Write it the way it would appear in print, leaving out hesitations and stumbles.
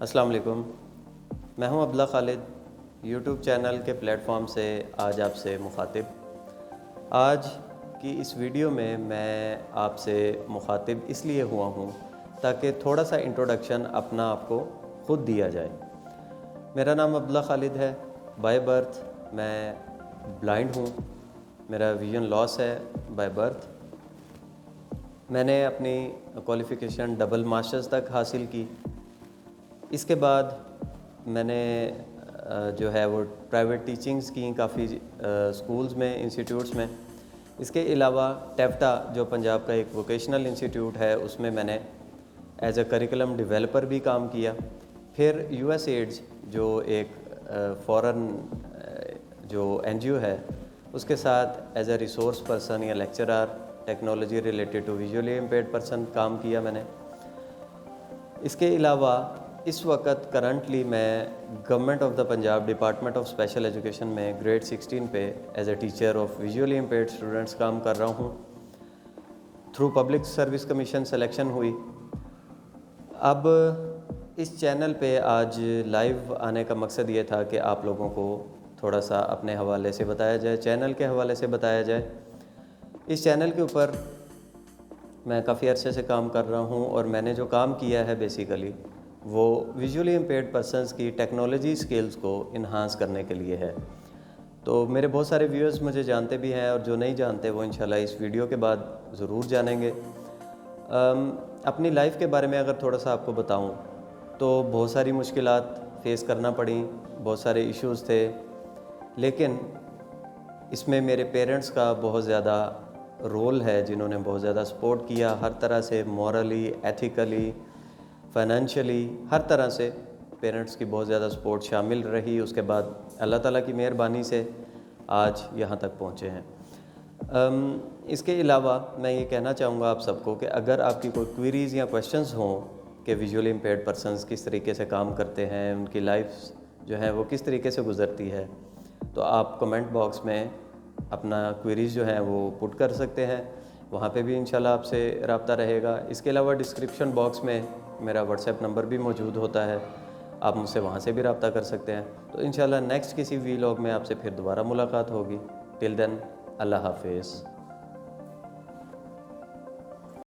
अस्सलाम वालेकुम। मैं हूं अब्दुल्ला खालिद। यूट्यूब चैनल के प्लेटफॉर्म से आज आपसे मुखातिब। आज की इस वीडियो में मैं आपसे मुखातिब इसलिए हुआ हूं ताकि थोड़ा सा इंट्रोडक्शन अपना आपको ख़ुद दिया जाए। मेरा नाम अब्दुल्ला खालिद है। बाय बर्थ मैं ब्लाइंड हूं। मेरा विजन लॉस है बाय बर्थ। मैंने अपनी क्वालिफ़िकेशन डबल मास्टर्स तक हासिल की। इसके बाद मैंने जो है वो प्राइवेट टीचिंग्स की काफ़ी स्कूल्स में, इंस्टीट्यूट्स में। इसके अलावा टेफ्टा जो पंजाब का एक वोकेशनल इंस्टीट्यूट है उसमें मैंने एज ए करिकुलम डेवलपर भी काम किया। फिर यूएसएड्स जो एक फॉरेन जो एनजीओ है उसके साथ एज ए रिसोर्स पर्सन या lecturer technology related to visually impaired person काम किया मैंने। इसके अलावा इस वक्त करंटली मैं government of the Punjab department of special education में ग्रेड 16 पे as a teacher of visually impaired students काम कर रहा हूँ। Through public service commission selection हुई। अब इस चैनल पे आज लाइव आने का मकसद ये था कि आप लोगों को थोड़ा सा अपने हवाले से बताया जाए, चैनल के हवाले से बताया जाए। इस चैनल के ऊपर मैं काफ़ी अरसे से काम कर रहा हूँ और मैंने जो काम किया है बेसिकली वो विजुअली इम्पेयर्ड पर्सनस की टेक्नोलॉजी स्किल्स को इन्हांस करने के लिए है। तो मेरे बहुत सारे व्यूअर्स मुझे जानते भी हैं और जो नहीं जानते वो इंशाल्लाह इस वीडियो के बाद ज़रूर जानेंगे। अपनी लाइफ के बारे में अगर थोड़ा सा आपको बताऊं तो बहुत सारी मुश्किलात फेस करना पड़ी, बहुत सारे इश्यूज़ थे, लेकिन इसमें मेरे पेरेंट्स का बहुत ज़्यादा रोल है जिन्होंने बहुत ज़्यादा सपोर्ट किया हर तरह से, मॉरली, एथिकली, फाइनेंशियली, हर तरह से पेरेंट्स की बहुत ज़्यादा सपोर्ट शामिल रही। उसके बाद अल्लाह ताला की मेहरबानी से आज यहाँ तक पहुँचे हैं। इसके अलावा मैं ये कहना चाहूँगा आप सबको कि अगर आपकी कोई क्वेरीज़ या क्वेश्चंस हों कि विजुअली इम्पेयर्ड पर्सनस किस तरीके से काम करते हैं, उनकी लाइफ जो है वो किस तरीके से गुज़रती है, तो आप कमेंट बॉक्स में अपना क्वेरीज़ जो हैं वो पुट कर सकते हैं। वहाँ पे भी इंशाल्लाह आपसे रब्ता रहेगा। इसके अलावा डिस्क्रिप्शन बॉक्स में मेरा व्हाट्सएप नंबर भी मौजूद होता है, आप मुझसे वहाँ से भी रब्ता कर सकते हैं। तो इंशाल्लाह नेक्स्ट किसी वीलॉग में आपसे फिर दोबारा मुलाकात होगी। टिल देन अल्लाह हाफिज़।